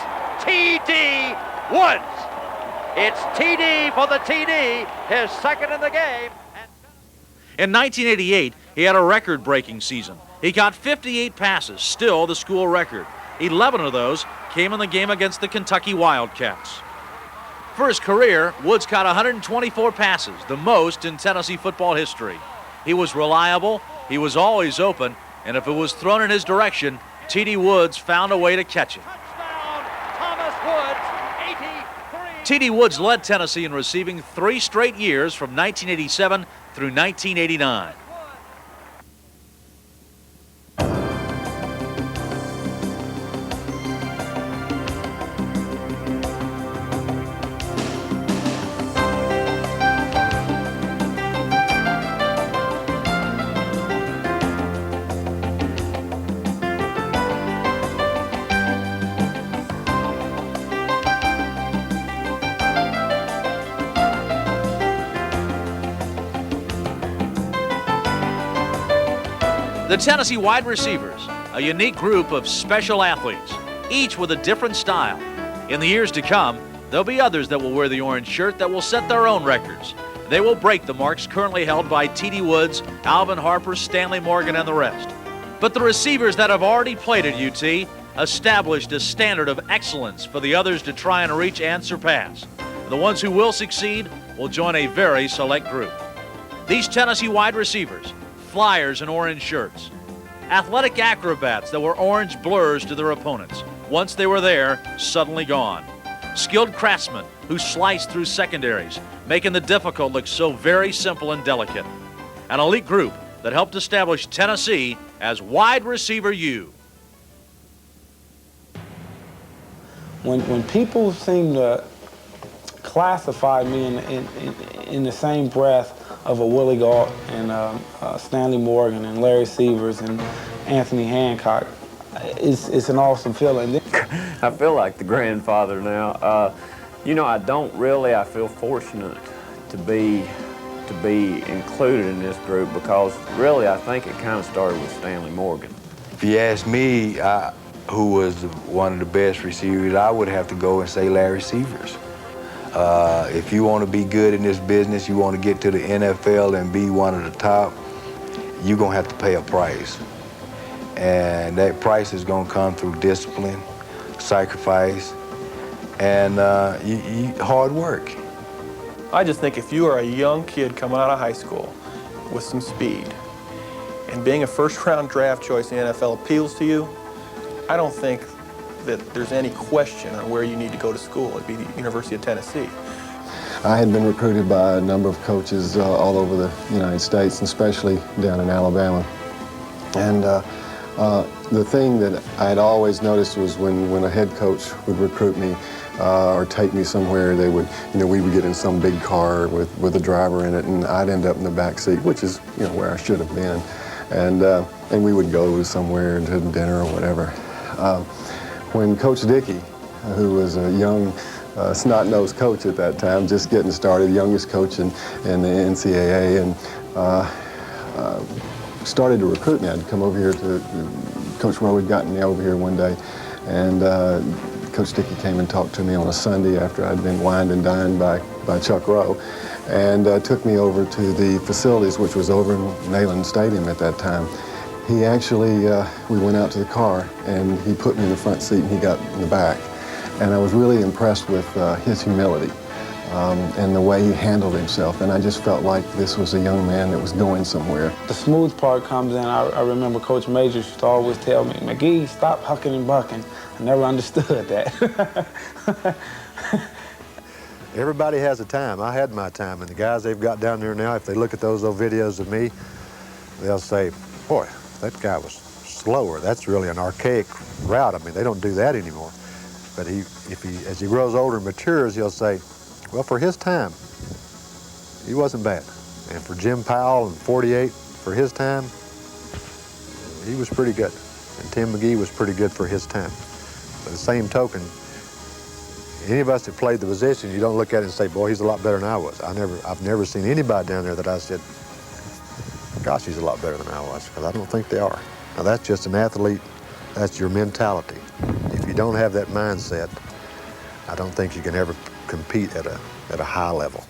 T.D. Woods. It's T.D. for the T.D., his second in the game. In 1988, he had a record-breaking season. He caught 58 passes, still the school record. 11 of those came in the game against the Kentucky Wildcats. For his career, Woods caught 124 passes, the most in Tennessee football history. He was reliable, he was always open, and if it was thrown in his direction, T.D. Woods found a way to catch it. Thomas Woods, 83. T.D. Woods led Tennessee in receiving 3 straight years from 1987 through 1989. The Tennessee wide receivers, a unique group of special athletes, each with a different style. In the years to come, there'll be others that will wear the orange shirt that will set their own records. They will break the marks currently held by T.D. Woods, Alvin Harper, Stanley Morgan, and the rest. But the receivers that have already played at UT established a standard of excellence for the others to try and reach and surpass. The ones who will succeed will join a very select group. These Tennessee wide receivers, flyers in orange shirts, athletic acrobats that were orange blurs to their opponents. Once they were there, suddenly gone. Skilled craftsmen who sliced through secondaries, making the difficult look so very simple and delicate. An elite group that helped establish Tennessee as wide receiver U. When people seem to classified me in the same breath of a Willie Gault and Stanley Morgan and Larry Sievers and Anthony Hancock. It's an awesome feeling. I feel like the grandfather now. You know, I feel fortunate to be included in this group because really I think it kind of started with Stanley Morgan. If you ask me who was one of the best receivers, I would have to go and say Larry Sievers. If you want to be good in this business, you want to get to the NFL and be one of the top, you're going to have to pay a price. And that price is going to come through discipline, sacrifice, and hard work. I just think if you are a young kid coming out of high school with some speed and being a first-round draft choice in the NFL appeals to you, I don't think that there's any question on where you need to go to school. It'd be the University of Tennessee. I had been recruited by a number of coaches all over the United States, and especially down in Alabama. And the thing that I had always noticed was when a head coach would recruit me or take me somewhere, they would, we would get in some big car with a driver in it, and I'd end up in the back seat, which is, where I should have been. And we would go somewhere to dinner or whatever. When Coach Dickey, who was a young, snot-nosed coach at that time, just getting started, youngest coach in the NCAA, and started to recruit me. I'd come over here Coach Rowe had gotten me over here one day, and Coach Dickey came and talked to me on a Sunday after I'd been wined and dined by Chuck Rowe, and took me over to the facilities, which was over in Neyland Stadium at that time. He actually, we went out to the car, and he put me in the front seat, and he got in the back. And I was really impressed with his humility and the way he handled himself. And I just felt like this was a young man that was going somewhere. The smooth part comes in. I remember Coach Majors used to always tell me, McGee, stop hucking and bucking. I never understood that. Everybody has a time. I had my time, and the guys they've got down there now, if they look at those old videos of me, they'll say, boy, that guy was slower. That's really an archaic route. I mean, they don't do that anymore. But as he grows older and matures, he'll say, well, for his time, he wasn't bad. And for Jim Powell in '48, for his time, he was pretty good. And Tim McGee was pretty good for his time. By the same token, any of us that played the position, you don't look at it and say, boy, he's a lot better than I was. I've never seen anybody down there that I said, gosh, he's a lot better than I was, because I don't think they are. Now, that's just an athlete. That's your mentality. If you don't have that mindset, I don't think you can ever compete at a high level.